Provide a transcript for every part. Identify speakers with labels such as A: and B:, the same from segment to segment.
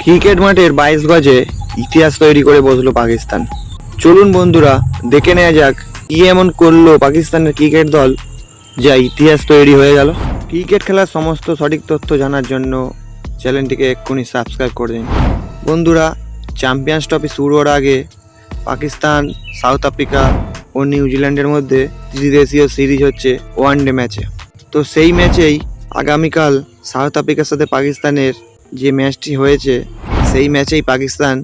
A: Cricket মাঠের 22 গজে ইতিহাস তৈরি করে বসলো পাকিস্তান। চলুন বন্ধুরা দেখে নেওয়া যাক কি এমন করলো পাকিস্তানের ক্রিকেট দল যা ইতিহাস তৈরি হয়ে গেল। ক্রিকেট খেলার সমস্ত সঠিক তথ্য জানার জন্য চ্যানেলটিকে এক্ষুনি সাবস্ক্রাইব করে দিন। বন্ধুরা, চ্যাম্পিয়ন্স ট্রফি শুরু হওয়ার আগে পাকিস্তান, সাউথ আফ্রিকা ও নিউজিল্যান্ডের মধ্যে ত্রিদেশীয় সিরিজ হচ্ছে ওয়ানডে ম্যাচে। তো সেই ম্যাচেই আগামীকাল সাউথ আফ্রিকার সাথে পাকিস্তানের যে ম্যাচটি হয়েছে সেই ম্যাচেই পাকিস্তান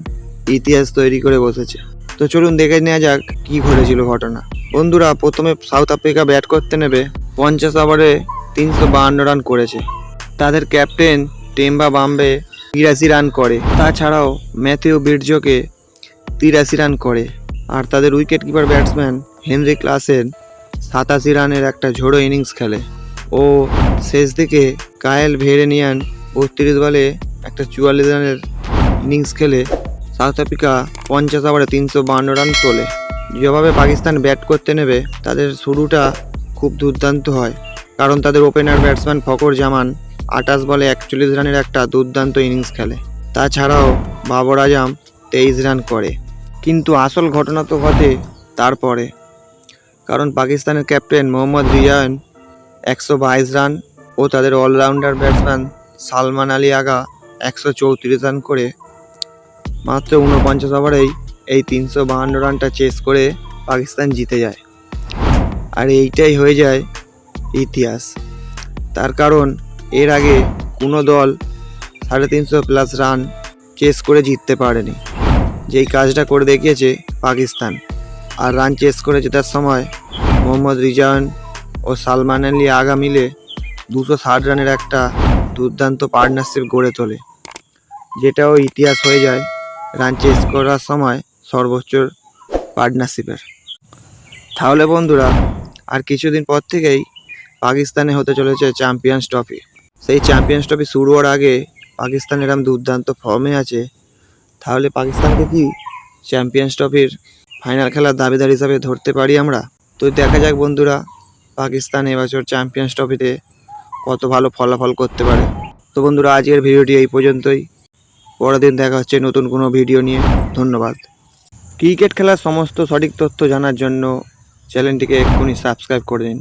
A: ইতিহাস তৈরি করে বসেছে। তো চলুন দেখে নেওয়া যাক কী ঘটেছিল ঘটনা। বন্ধুরা, প্রথমে সাউথ আফ্রিকা ব্যাট করতে নেবে 50 ওভারে 352 রান করেছে। তাদের ক্যাপ্টেন টেম্বা বাম্বে 83 রান করে, তাছাড়াও ম্যাথিউ বিটজোকে 83 রান করে, আর তাদের wicket keeper batsman Henry Klaasen 87 রানের একটা ঝোড়ো ইনিংস খেলে। ও শেষ দিকে কায়েল ভেরেনিয়ান 32 বলে একটা 44 রানের ইনিংস খেলে সাউথ আফ্রিকা 50 ওভারে 352 রান তোলে। যেভাবে পাকিস্তান ব্যাট করতে নেবে তাদের শুরুটা খুব দুর্দান্ত হয়, কারণ তাদের ওপেনার ব্যাটসম্যান ফকর জামান 28 বলে 41 রানের একটা দুর্দান্ত ইনিংস খেলে। তাছাড়াও বাবর আজম 23 রান করে। কিন্তু আসল ঘটনা তো ঘটে তারপরে, কারণ পাকিস্তানের ক্যাপ্টেন মোহাম্মদ রিয়ান 122 রান ও তাদের অলরাউন্ডার ব্যাটসম্যান সালমান আলী আগা 134 রান করে মাত্র 49 ওভারেই এই 352 রানটা চেস করে পাকিস্তান জিতে যায়। আর এইটাই হয়ে যায় ইতিহাস। তার কারণ এর আগে কোনো দল 350+ রান চেস করে জিততে পারেনি, যেই কাজটা করে দেখিয়েছে পাকিস্তান। আর রান চেস করে জেতার সময় মোহাম্মদ রিজান ও সালমান আলী আগা মিলে 260 রানের একটা দুর্দান্ত পার্টনারশিপ গড়ে তোলে, যেটাও ইতিহাস হয়ে যায় রান চেস করার সময় সর্বোচ্চ পার্টনারশিপের। তাহলে বন্ধুরা, আর কিছুদিন পর থেকেই পাকিস্তানে হতে চলেছে চ্যাম্পিয়ন্স ট্রফি। সেই চ্যাম্পিয়ন্স ট্রফি শুরু হওয়ার আগে পাকিস্তান এরকম দুর্দান্ত ফর্মে আছে, তাহলে পাকিস্তানকে কি চ্যাম্পিয়ন্স ট্রফির ফাইনাল খেলার দাবিদার হিসাবে ধরতে পারি আমরা? তো দেখা যাক বন্ধুরা, পাকিস্তান এবছর চ্যাম্পিয়ন্স ট্রফিতে কত ভালো ফলাফল করতে পারে। তো বন্ধুরা, আজকের ভিডিওটি এই পর্যন্তই। পরের দিন দেখা হচ্ছে নতুন কোনো ভিডিও নিয়ে। ধন্যবাদ। ক্রিকেট খেলার সমস্ত সঠিক তথ্য জানার জন্য চ্যানেলটিকে এক্ষুনি সাবস্ক্রাইব করে দিন।